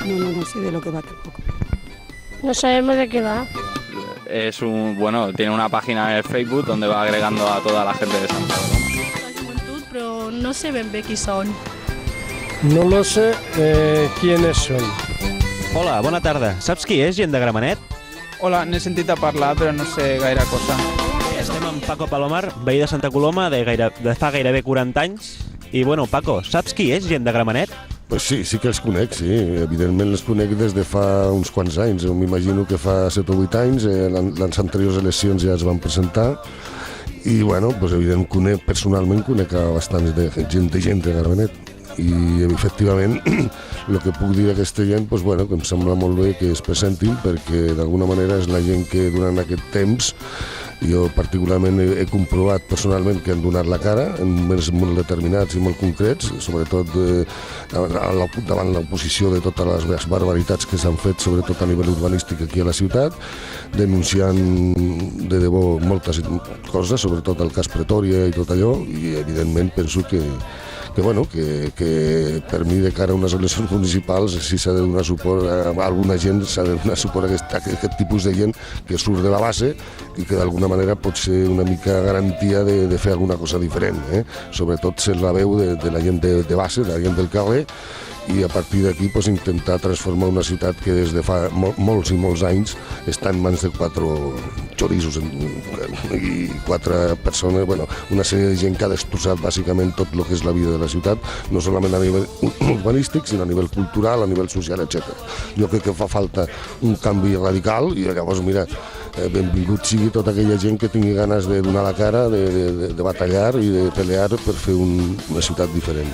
No sé de lo que va tampoco. No sabemos de qué va. Tiene una página en Facebook donde va agregando a toda la gente de Santa Coloma. La joventut, però no sé ben bé qui són. No lo sé quiénes són. Hola, bona tarda. Saps qui és gent de Gramenet? Hola, n'he sentit a parlar, però no sé gaire cosa. Estem amb Paco Palomar, veí de Santa Coloma de fa gairebé 40 anys. I bueno, Paco, saps qui és gent de Gramenet? Pues sí que els conec, sí. Evidentment els conec des de fa uns quants anys. M'imagino que fa 7 o 8 anys, les anteriors eleccions ja es van presentar. I, bueno, pues, evidentment, personalment conec a bastants gent de Gramenet. I, efectivament, el que puc dir d'aquesta gent, pues, bueno, que em sembla molt bé que es presentin, perquè d'alguna manera és la gent que durant aquest temps jo particularment he comprovat personalment que han donat la cara en moments molt determinats i molt concrets, sobretot davant l'oposició de totes les barbaritats que s'han fet, sobretot a nivell urbanístic aquí a la ciutat, denunciant de debò moltes coses, sobretot el cas Pretòria i tot allò, i evidentment penso que per mi de cara a unes eleccions municipals sí s'ha de donar suport a alguna gent, s'ha de donar suport a aquest tipus de gent que surt de la base i que d'alguna manera pot ser una mica garantia de fer alguna cosa diferent, sobretot ser la veu de la gent de base, de la gent del carrer, i a partir d'aquí intentar transformar una ciutat que des de fa molts i molts anys està en mans de 4 xoriços i 4 persones, una sèrie de gent que ha destrossat bàsicament tot el que és la vida de la ciutat, no solament a nivell urbanístic, sinó a nivell cultural, a nivell social, etc. Jo crec que fa falta un canvi radical i llavors, mira, benvingut sigui tota aquella gent que tingui ganes de donar la cara, de batallar i de pelear per fer una ciutat diferent.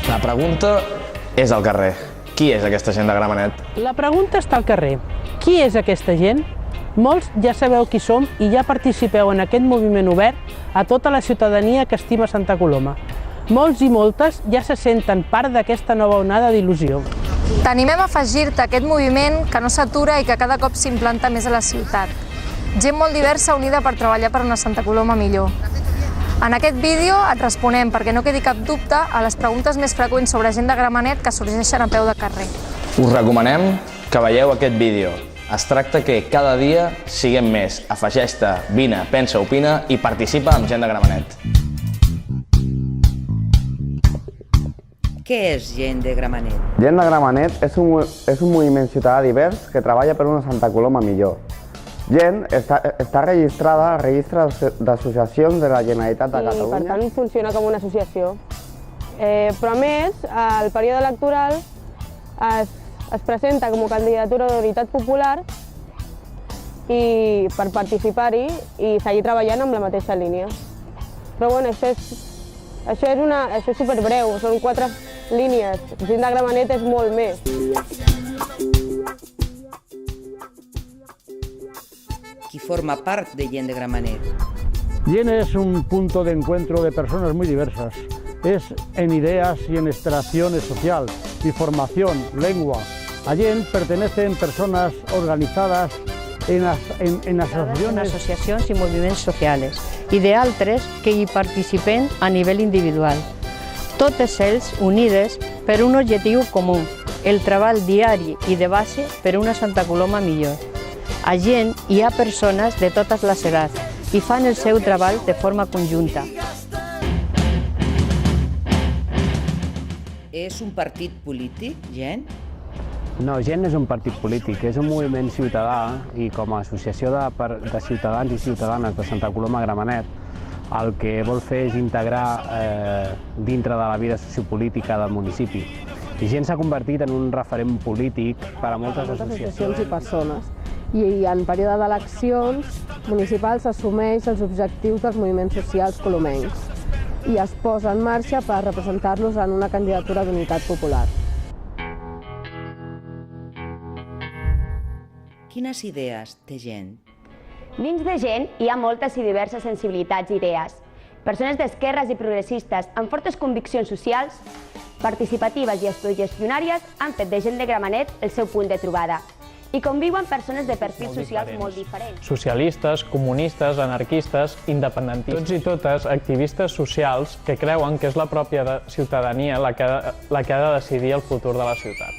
La pregunta és al carrer. Qui és aquesta gent de Gramenet? La pregunta està al carrer. Qui és aquesta gent? Molts ja sabeu qui som i ja participeu en aquest moviment obert a tota la ciutadania que estima Santa Coloma. Molts i moltes ja se senten part d'aquesta nova onada d'il·lusió. T'animem a afegir-te a aquest moviment que no s'atura i que cada cop s'implanta més a la ciutat. Gent molt diversa unida per treballar per una Santa Coloma millor. En aquest vídeo et responem, perquè no quedi cap dubte, a les preguntes més freqüents sobre gent de Gramenet que sorgeixen a peu de carrer. Us recomanem que veieu aquest vídeo. Es tracta que cada dia siguem més. Afegeix-te, vine, pensa, opina i participa amb gent de Gramenet. Què és gent de Gramenet? Gent de Gramenet és un moviment ciutadà divers que treballa per una Santa Coloma millor. Gent està registrada al Registre d'Associacions de la Generalitat de Catalunya. I per tant funciona com una associació. Però a més, al període electoral es presenta com a candidatura d'Unitat Popular i per participar-hi i seguir treballant amb la mateixa línia. Però bueno, això és superbreu, són 4 línies. Gent de Gramenet és molt més. Qui forma part de gent de Gramenet? Gent es un punto de encuentro de personas muy diversas. Es en ideas y en extracciones sociales, y formación, lengua. A gent pertenecen personas organizadas en associacions i moviments socials i d'altres que hi participen a nivell individual. Totes ells unides per un objectiu comú, el treball diari i de base per una Santa Coloma millor. A gent hi ha persones de totes les edats i fan el seu treball de forma conjunta. És un partit polític, gent? No, gent és un partit polític, és un moviment ciutadà i com a associació de ciutadans i ciutadanes de Santa Coloma Gramenet el que vol fer és integrar dintre de la vida sociopolítica del municipi. I gent s'ha convertit en un referent polític per a moltes associacions i persones. I en període d'eleccions municipals s'assumeix els objectius dels moviments socials colomencs i es posa en marxa per representar-los en una candidatura d'Unitat Popular. Quines idees té gent? Dins de gent hi ha moltes i diverses sensibilitats i idees. Persones d'esquerres i progressistes amb fortes conviccions socials, participatives i autogestionàries han fet de gent de Gramenet el seu punt de trobada. i conviuen persones de perfils socials molt diferents. Socialistes, comunistes, anarquistes, independentistes. Tots i totes activistes socials que creuen que és la pròpia ciutadania la que ha de decidir el futur de la ciutat.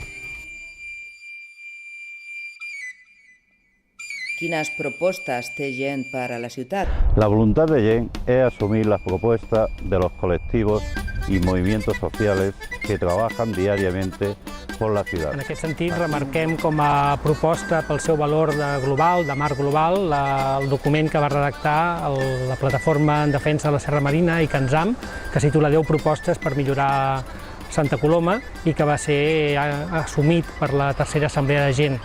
Quines propostes té Gent per a la ciutat? La voluntad de Gent es asumir las propuestas de los colectivos y movimientos sociales que trabajan diariamente por la ciudad. En aquest sentit, remarquem com a proposta pel seu valor global, de marc global, el document que va redactar la Plataforma en Defensa de la Serra Marina i CANSAM, que es titula 10 propostes per millorar Santa Coloma i que va ser assumit per la tercera Assemblea de Gent.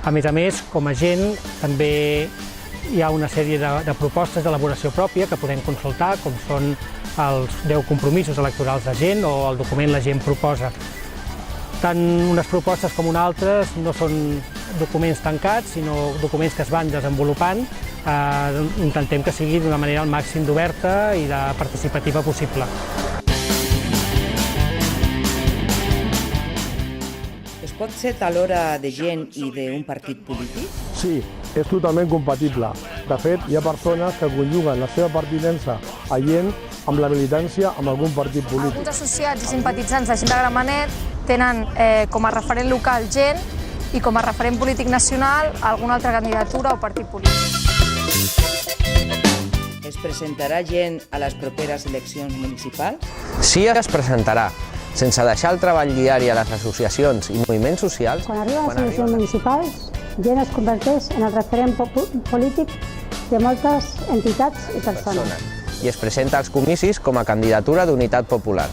A més, com a Gent, també hi ha una sèrie de propostes d'elaboració pròpia que podem consultar, com són els 10 compromisos electorals de Gent o el document La Gent proposa. Tant unes propostes com unes altres no són documents tancats, sinó documents que es van desenvolupant. Intentem que sigui d'una manera al màxim d'oberta i de participativa possible. Es pot ser alhora de Gent i d'un partit polític? Sí, és totalment compatible. De fet, hi ha persones que conjuguen la seva pertinença a Gent amb la militància amb algun partit polític. Alguns associats i simpatitzants de Gent de Gramenet tenen com a referent local Gent i com a referent polític nacional alguna altra candidatura o partit polític. Es presentarà Gent a les properes eleccions municipals? Sí, es presentarà, sense deixar el treball diari a les associacions i moviments socials. Quan arriba a les eleccions municipals, Gent es converteix en el referent polític de moltes entitats i persones. I es presenta als comicis com a candidatura d'Unitat Popular.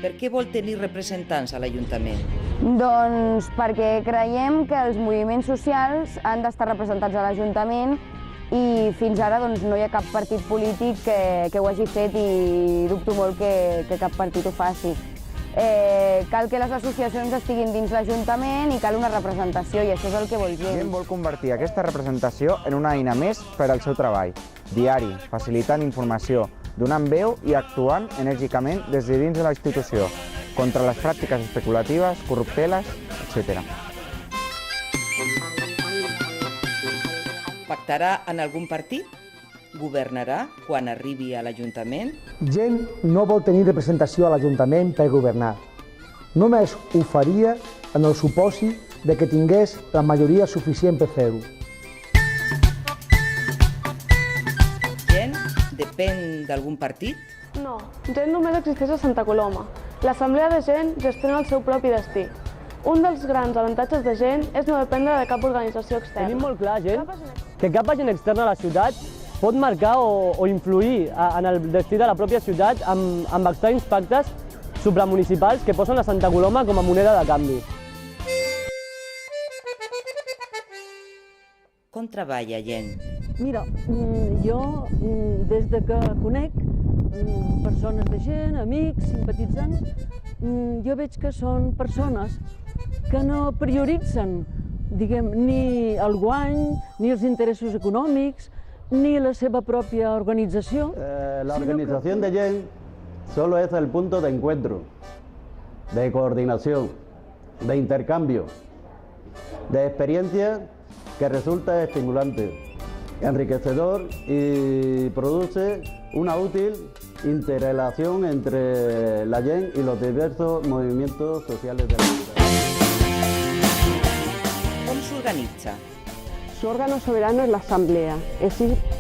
Per què vol tenir representants a l'Ajuntament? Doncs perquè creiem que els moviments socials han d'estar representats a l'Ajuntament i fins ara no hi ha cap partit polític que ho hagi fet i dubto molt que cap partit ho faci. Cal que les associacions estiguin dins l'Ajuntament i cal una representació, i això és el que vol Gent. Gent vol convertir aquesta representació en una eina més per al seu treball, diari, facilitant informació, donant veu i actuant enèrgicament des de dins de la institució, contra les pràctiques especulatives, corrupteles, etc. Pactarà en algun partit? Governarà quan arribi a l'Ajuntament? Gent no vol tenir representació a l'Ajuntament per governar. Només ho faria en el supòsit de que tingués la majoria suficient per fer-ho. Gent depèn d'algun partit? No, Gent només existeix a Santa Coloma. L'Assemblea de Gent gestiona el seu propi destí. Un dels grans avantatges de Gent és no dependre de cap organització externa. Tenim molt clar, Gent, que cap agent extern a la ciutat pot marcar o influir en el destí de la pròpia ciutat amb estranys pactes supramunicipals que posen a Santa Coloma com a moneda de canvi. Com treballa Gent? Mira, jo des de que conec persones de Gent, amics, simpatitzants, jo veig que són persones que no prioritzen, diguem, ni el guany, ni els interessos econòmics, ni la seva pròpia organització. La organización de Gent solo es el punto de encuentro, de coordinación, de intercambio, de experiencia que resulta estimulante, enriquecedor y produce una útil interrelación entre la Gent y los diversos movimientos sociales de la ciudad. ¿Cómo se organiza? Su órgano soberano es la Asamblea.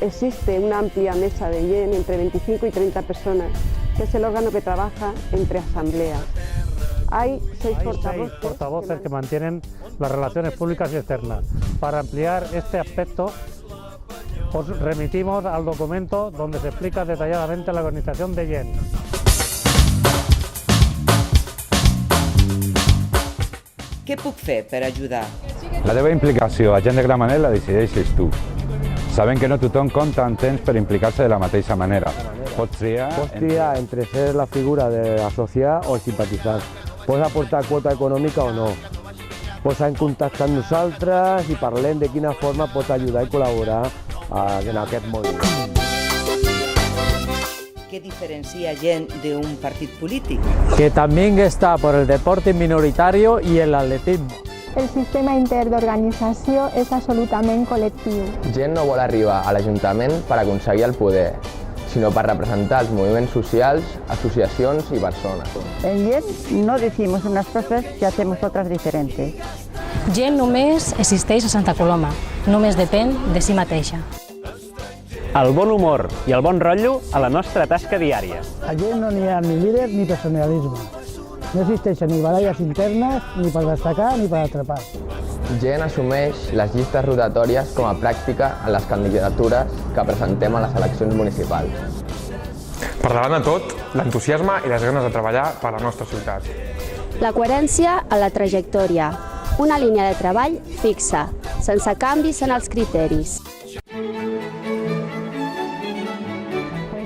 Existe una amplia mesa de Gent entre 25 y 30 personas, que es el órgano que trabaja entre asambleas. Hay seis portavoces que mantienen las relaciones públicas y externas. Para ampliar este aspecto, os remitimos al documento donde se explica detalladamente la organización de Gent. Què puc fer per ajudar? La teva implicació a Gent de Gramenet la decideixes tu. Sabem que no tothom compta amb temps per implicar-se de la mateixa manera. Pots triar entre ser la figura d'associar o simpatitzar. Pots aportar quota econòmica o no. Pots contactar amb nosaltres i parlem de quina forma pots ajudar i col·laborar en aquest moviment. ¿Qué diferencia Gent de un partido político? Que también está por el deporte minoritario y el atletismo. El sistema intern d'organització és absolutament col·lectiu. Gent no vol arribar a l'Ajuntament per aconseguir el poder, sinó per representar els moviments socials, associacions i persones. En Gent no decimos unas cosas y hacemos otras diferentes. Gent només existeix a Santa Coloma, només depèn de si mateixa. El bon humor i el bon rotllo a la nostra tasca diària. A Gent no n'hi ha ni líder ni personalisme. No existeixen ni baralles internes, ni per destacar ni per atrapar. Gent assumeix les llistes rotatòries com a pràctica en les candidatures que presentem a les eleccions municipals. Per davant de tot, l'entusiasme i les ganes de treballar per la nostra ciutat. La coherència a la trajectòria, una línia de treball fixa, sense canvis en els criteris.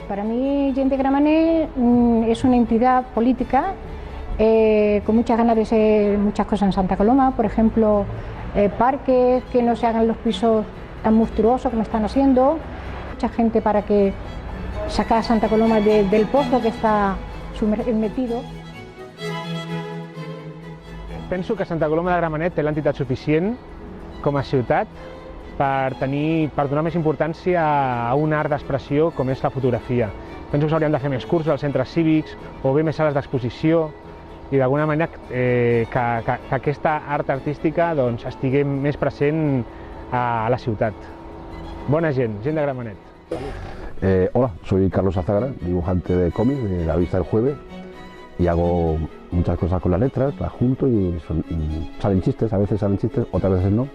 Para mí, Gent de Gramenet es una entidad política con muchas ganas de hacer muchas cosas en Santa Coloma, por ejemplo, parques, que no se hagan los pisos tan monstruosos como están haciendo, mucha gente para que sacar a Santa Coloma del pozo que està metido. Penso que Santa Coloma de Gramenet té l'entitat suficient com a ciutat per donar més importància a un art d'expressió com és la fotografia. Penso que s'haurien de fer més cursos als centres cívics o bé més sales d'exposició i d'alguna manera que aquesta art artística estigui més present a la ciutat. Bona gent, Gent de Gramenet. Hola, soy Carlos Azagra, dibujante de cómics de La Vista del Jueves y hago muchas cosas con las letras, las junto y salen chistes, a veces salen chistes, otras veces no.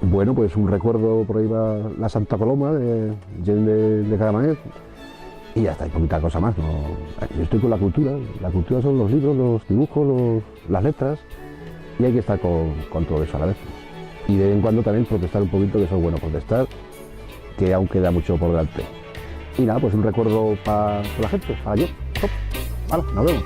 Bueno, pues un recuerdo, por ahí va la Santa Coloma de Gent de Gramenet y ya está, hay poquita cosa más. ¿No? Yo estoy con la cultura son los libros, los dibujos, las letras y hay que estar con todo eso a la vez. Y de vez en cuando también protestar un poquito, que eso es bueno protestar, que aún queda mucho por delante. Y nada, pues un recuerdo para la gente, para ayer. Vale, nos vemos.